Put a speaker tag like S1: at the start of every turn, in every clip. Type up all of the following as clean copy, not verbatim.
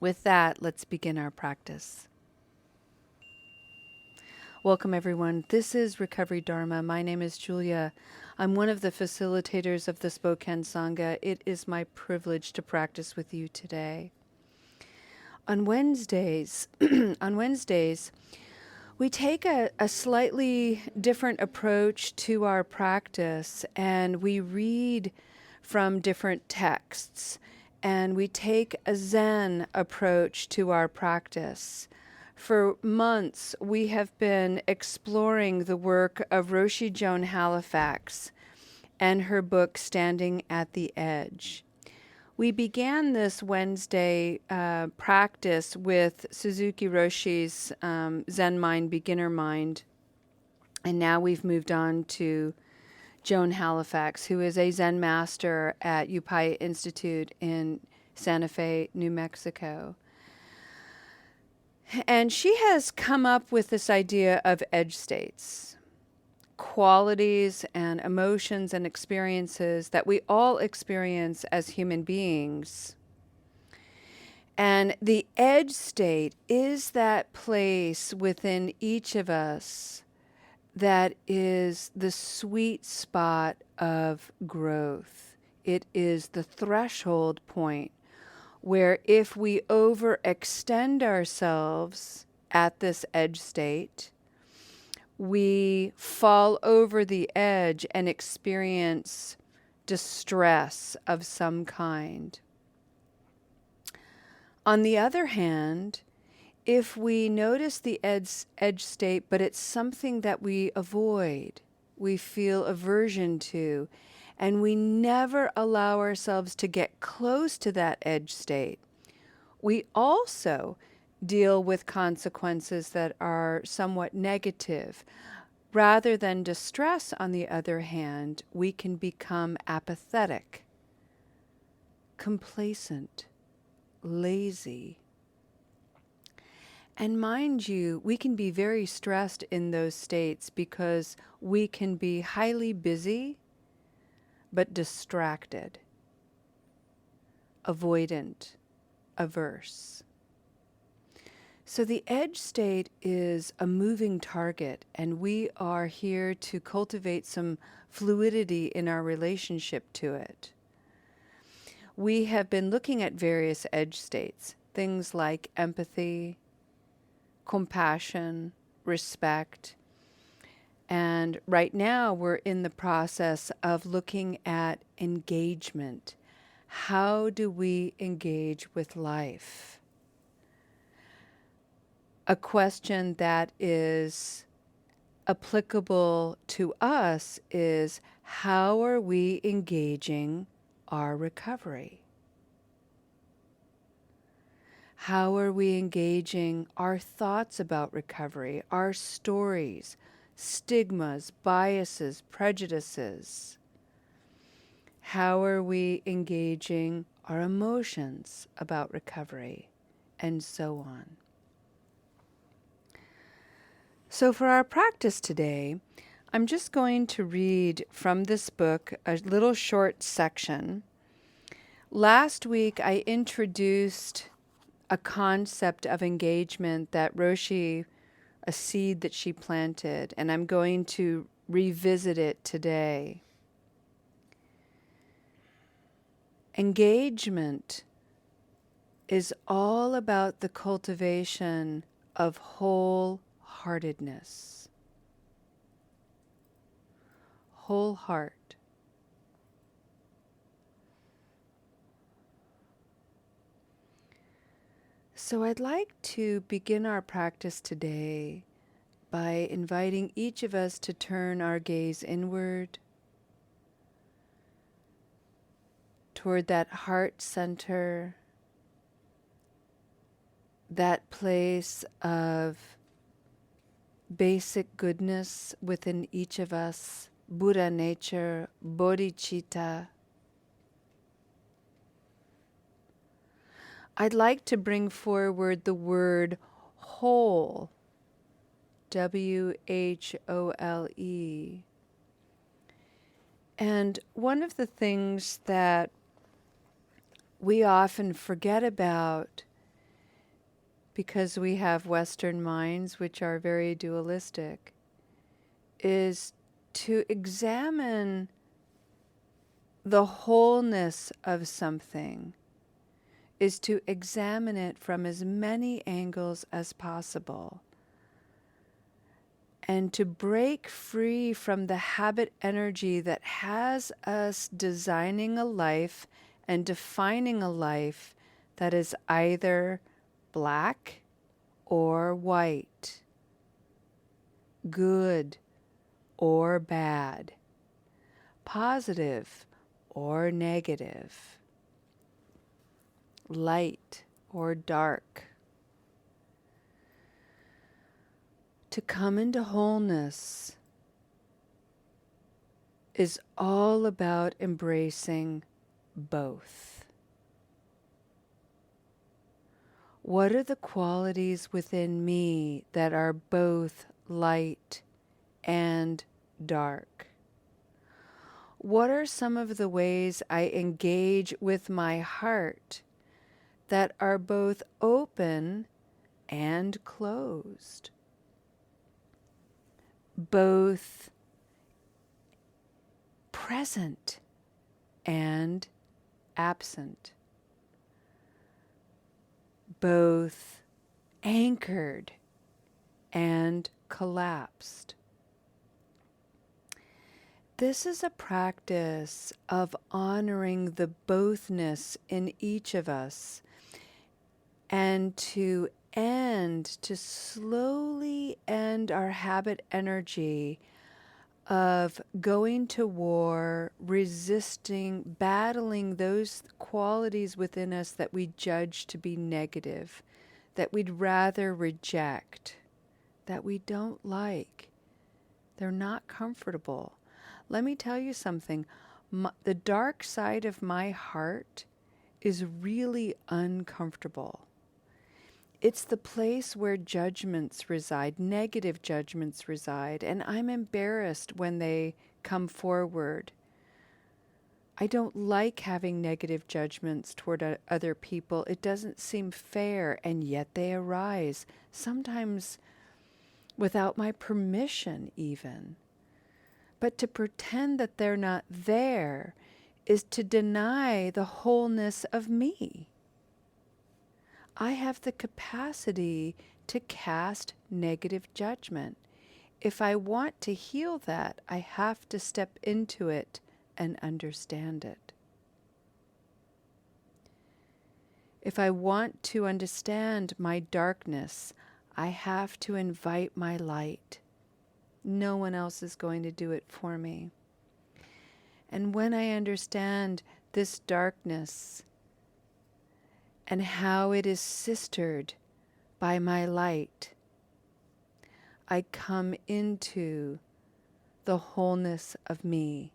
S1: With that, let's begin our practice. Welcome, everyone. This is Recovery Dharma. My name is Julia. I'm one of the facilitators of the Spokane Sangha. It is my privilege to practice with you today. On Wednesdays, we take a slightly different approach to our practice, and we read from different texts, and we take a Zen approach to our practice. For months, we have been exploring the work of Roshi Joan Halifax and her book, Standing at the Edge. We began this Wednesday practice with Suzuki Roshi's Zen Mind, Beginner Mind, and now we've moved on to Joan Halifax, who is a Zen master at Upaya Institute in Santa Fe, New Mexico. And she has come up with this idea of edge states, qualities and emotions and experiences that we all experience as human beings. And the edge state is that place within each of us that is the sweet spot of growth. It is the threshold point where if we overextend ourselves at this edge state, we fall over the edge and experience distress of some kind. On the other hand, if we notice the edge state, but it's something that we avoid, we feel aversion to, and we never allow ourselves to get close to that edge state, we also deal with consequences that are somewhat negative. Rather than distress, on the other hand, we can become apathetic, complacent, lazy. And mind you, we can be very stressed in those states because we can be highly busy but distracted, avoidant, averse. So the edge state is a moving target, and we are here to cultivate some fluidity in our relationship to it. We have been looking at various edge states, things like empathy, compassion, respect. And right now we're in the process of looking at engagement. How do we engage with life? A question that is applicable to us is, how are we engaging our recovery? How are we engaging our thoughts about recovery, our stories, stigmas, biases, prejudices? How are we engaging our emotions about recovery, and so on? So for our practice today, I'm just going to read from this book a little short section. Last week I introduced a concept of engagement that Roshi, a seed that she planted, and I'm going to revisit it today. Engagement is all about the cultivation of wholeheartedness. Whole heart. So I'd like to begin our practice today by inviting each of us to turn our gaze inward toward that heart center, that place of basic goodness within each of us, Buddha nature, bodhicitta. I'd like to bring forward the word whole, W-H-O-L-E. And one of the things that we often forget about because we have Western minds which are very dualistic, is to examine the wholeness of something, is to examine it from as many angles as possible, and to break free from the habit energy that has us designing a life and defining a life that is either black or white, good or bad, positive or negative, light or dark. To come into wholeness is all about embracing both. What are the qualities within me that are both light and dark? What are some of the ways I engage with my heart that are both open and closed? Both present and absent, both anchored and collapsed. This is a practice of honoring the bothness in each of us, and to slowly end our habit energy of going to war, resisting, battling those qualities within us that we judge to be negative, that we'd rather reject, that we don't like. They're not comfortable. Let me tell you something. The dark side of my heart is really uncomfortable. It's the place where judgments reside, negative judgments reside, and I'm embarrassed when they come forward. I don't like having negative judgments toward other people. It doesn't seem fair, and yet they arise, sometimes without my permission even. But to pretend that they're not there is to deny the wholeness of me. I have the capacity to cast negative judgment. If I want to heal that, I have to step into it and understand it. If I want to understand my darkness, I have to invite my light. No one else is going to do it for me. And when I understand this darkness and how it is sistered by my light, I come into the wholeness of me.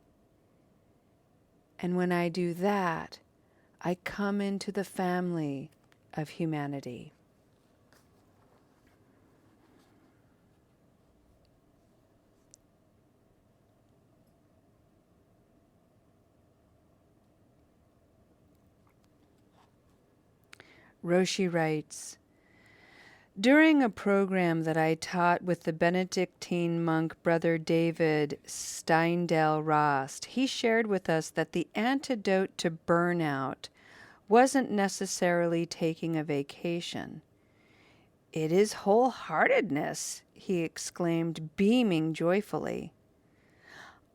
S1: And when I do that, I come into the family of humanity. Roshi writes, during a program that I taught with the Benedictine monk Brother David Steindl-Rast, he shared with us that the antidote to burnout wasn't necessarily taking a vacation. It is wholeheartedness, he exclaimed, beaming joyfully.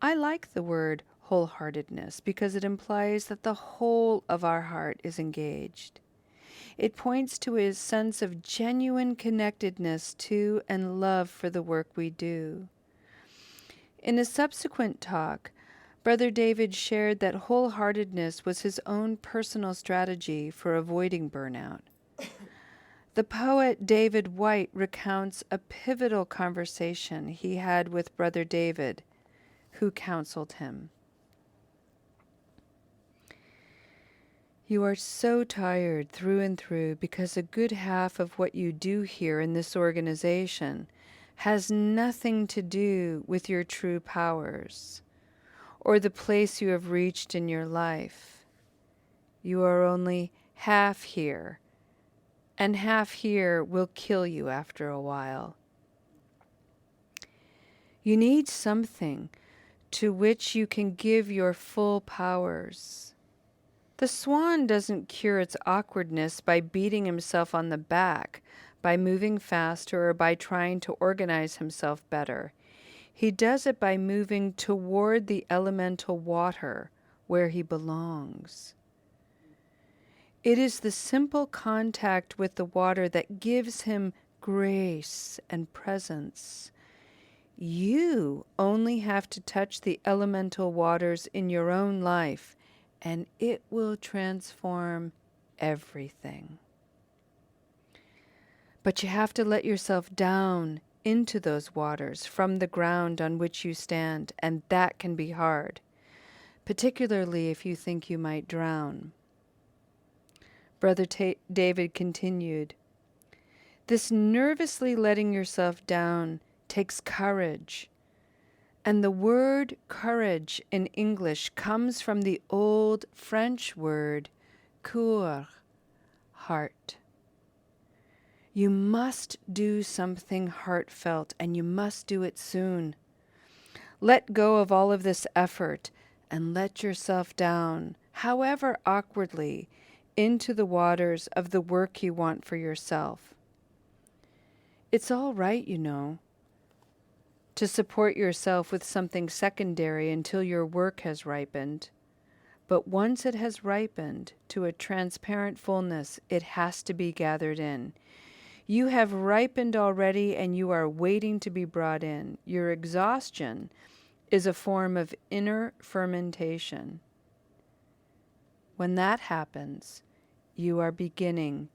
S1: I like the word wholeheartedness because it implies that the whole of our heart is engaged. It points to his sense of genuine connectedness to and love for the work we do. In a subsequent talk, Brother David shared that wholeheartedness was his own personal strategy for avoiding burnout. The poet David White recounts a pivotal conversation he had with Brother David, who counseled him. You are so tired through and through because a good half of what you do here in this organization has nothing to do with your true powers or the place you have reached in your life. You are only half here and half here will kill you after a while. You need something to which you can give your full powers. The swan doesn't cure its awkwardness by beating himself on the back, by moving faster, or by trying to organize himself better. He does it by moving toward the elemental water where he belongs. It is the simple contact with the water that gives him grace and presence. You only have to touch the elemental waters in your own life, and it will transform everything. But you have to let yourself down into those waters from the ground on which you stand, and that can be hard, particularly if you think you might drown. Brother David continued, "This nervously letting yourself down takes courage. And the word courage in English comes from the old French word cœur, heart. You must do something heartfelt, and you must do it soon. Let go of all of this effort and let yourself down, however awkwardly, into the waters of the work you want for yourself. It's all right, you know, to support yourself with something secondary until your work has ripened. But once it has ripened to a transparent fullness, it has to be gathered in. You have ripened already, and you are waiting to be brought in. Your exhaustion is a form of inner fermentation. When that happens, you are beginning,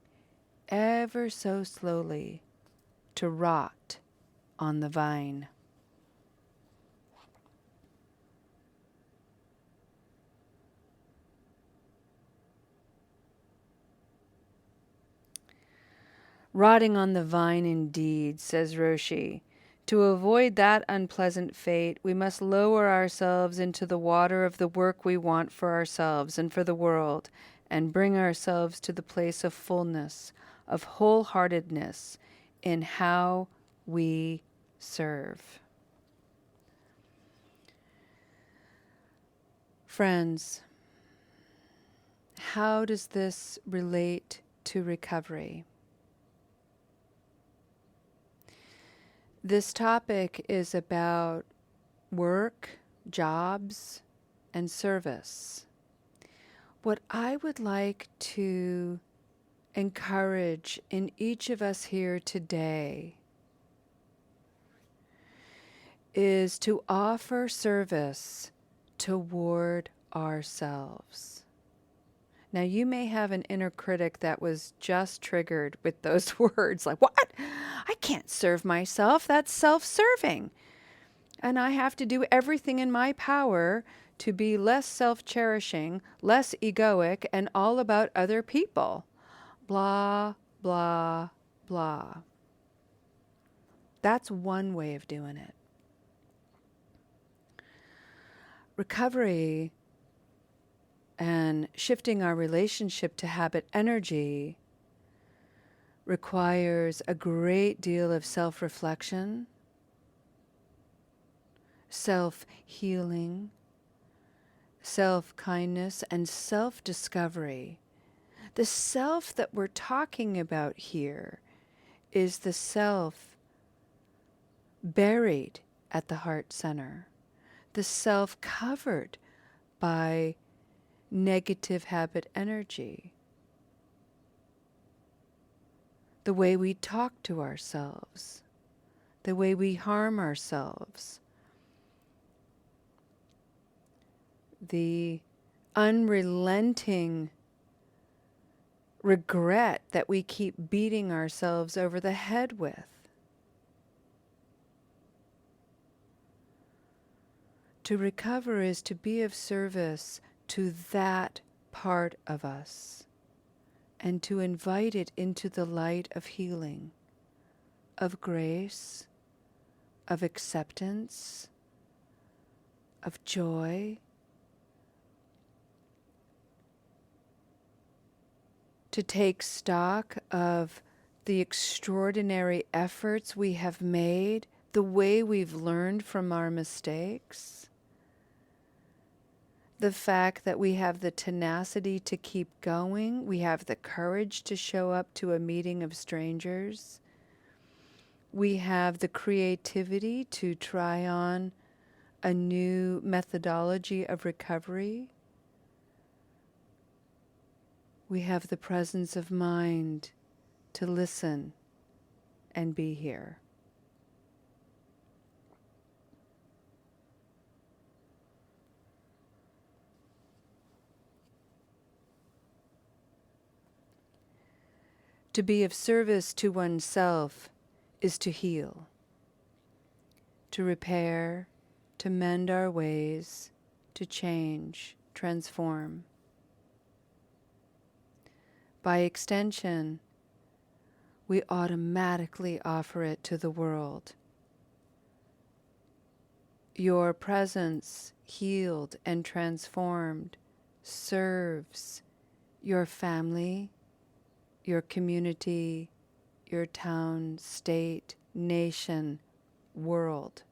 S1: ever so slowly, to rot on the vine." Rotting on the vine indeed, says Roshi. To avoid that unpleasant fate, we must lower ourselves into the water of the work we want for ourselves and for the world, and bring ourselves to the place of fullness, of wholeheartedness in how we serve. Friends, how does this relate to recovery? This topic is about work, jobs, and service. What I would like to encourage in each of us here today is to offer service toward ourselves. Now, you may have an inner critic that was just triggered with those words, like, what? I can't serve myself. That's self-serving. And I have to do everything in my power to be less self-cherishing, less egoic, and all about other people. Blah, blah, blah. That's one way of doing it. Recovery and shifting our relationship to habit energy requires a great deal of self-reflection, self-healing, self-kindness, and self-discovery. The self that we're talking about here is the self buried at the heart center, the self covered by negative habit energy, the way we talk to ourselves, the way we harm ourselves, the unrelenting regret that we keep beating ourselves over the head with. To recover is to be of service to that part of us and to invite it into the light of healing, of grace, of acceptance, of joy, to take stock of the extraordinary efforts we have made, the way we've learned from our mistakes, the fact that we have the tenacity to keep going, we have the courage to show up to a meeting of strangers, we have the creativity to try on a new methodology of recovery. We have the presence of mind to listen and be here. To be of service to oneself is to heal, to repair, to mend our ways, to change, transform. By extension, we automatically offer it to the world. Your presence, healed and transformed, serves your family, your community, your town, state, nation, world.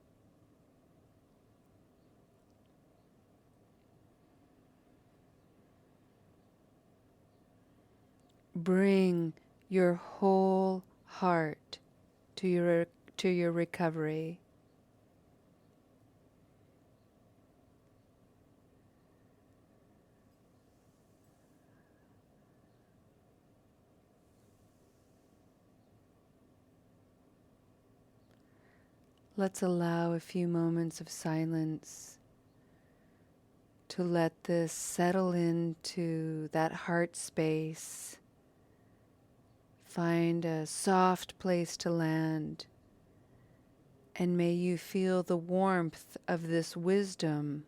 S1: Bring your whole heart to your recovery. Let's allow a few moments of silence to let this settle into that heart space. Find a soft place to land, and may you feel the warmth of this wisdom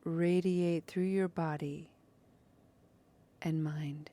S1: radiate through your body and mind.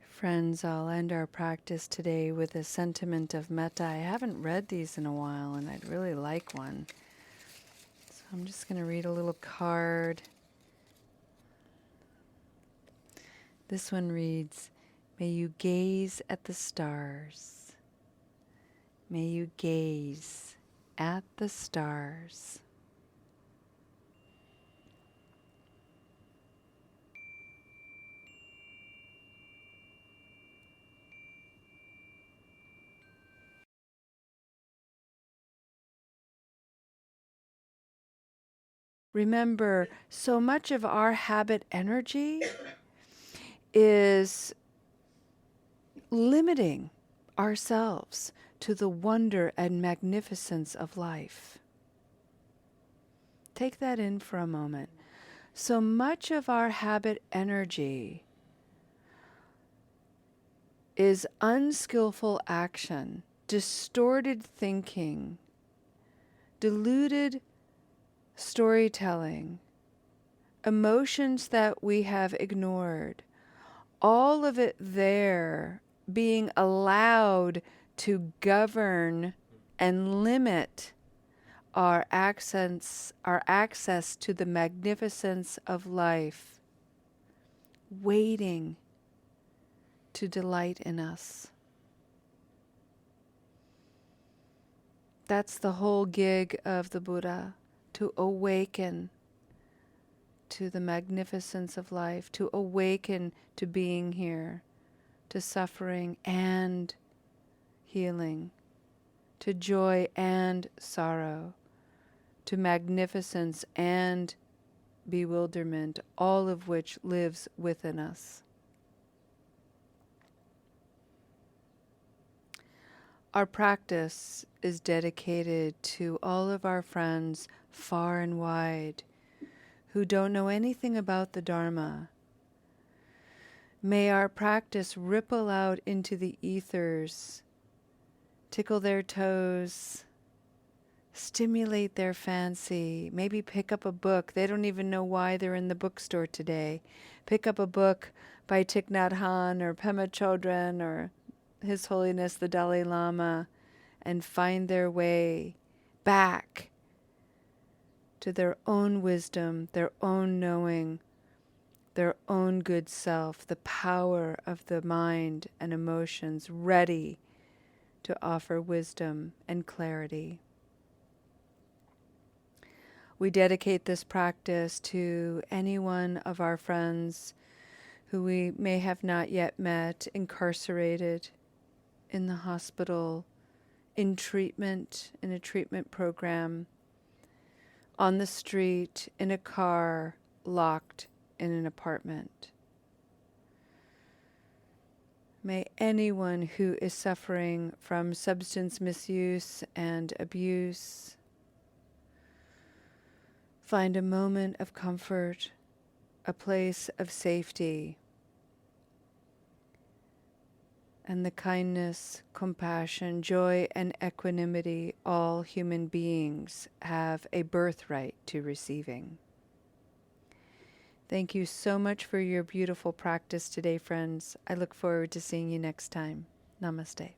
S1: Friends, I'll end our practice today with a sentiment of metta. I haven't read these in a while, and I'd really like one. So I'm just going to read a little card. This one reads, "May you gaze at the stars. May you gaze at the stars." Remember, so much of our habit energy is limiting ourselves to the wonder and magnificence of life. Take that in for a moment. So much of our habit energy is unskillful action, distorted thinking, diluted storytelling, emotions that we have ignored, all of it there being allowed to govern and limit our access to the magnificence of life, waiting to delight in us. That's the whole gig of the Buddha, to awaken to the magnificence of life, to awaken to being here, to suffering and healing, to joy and sorrow, to magnificence and bewilderment, all of which lives within us. Our practice is dedicated to all of our friends far and wide who don't know anything about the Dharma. May our practice ripple out into the ethers, tickle their toes, stimulate their fancy, maybe pick up a book. They don't even know why they're in the bookstore today. Pick up a book by Thich Nhat Hanh or Pema Chodron or His Holiness the Dalai Lama and find their way back to their own wisdom, their own knowing, their own good self, the power of the mind and emotions ready to offer wisdom and clarity. We dedicate this practice to any one of our friends who we may have not yet met, incarcerated, in the hospital, in treatment, in a treatment program, on the street, in a car, locked in an apartment. May anyone who is suffering from substance misuse and abuse find a moment of comfort, a place of safety, and the kindness, compassion, joy, and equanimity all human beings have a birthright to receiving. Thank you so much for your beautiful practice today, friends. I look forward to seeing you next time. Namaste.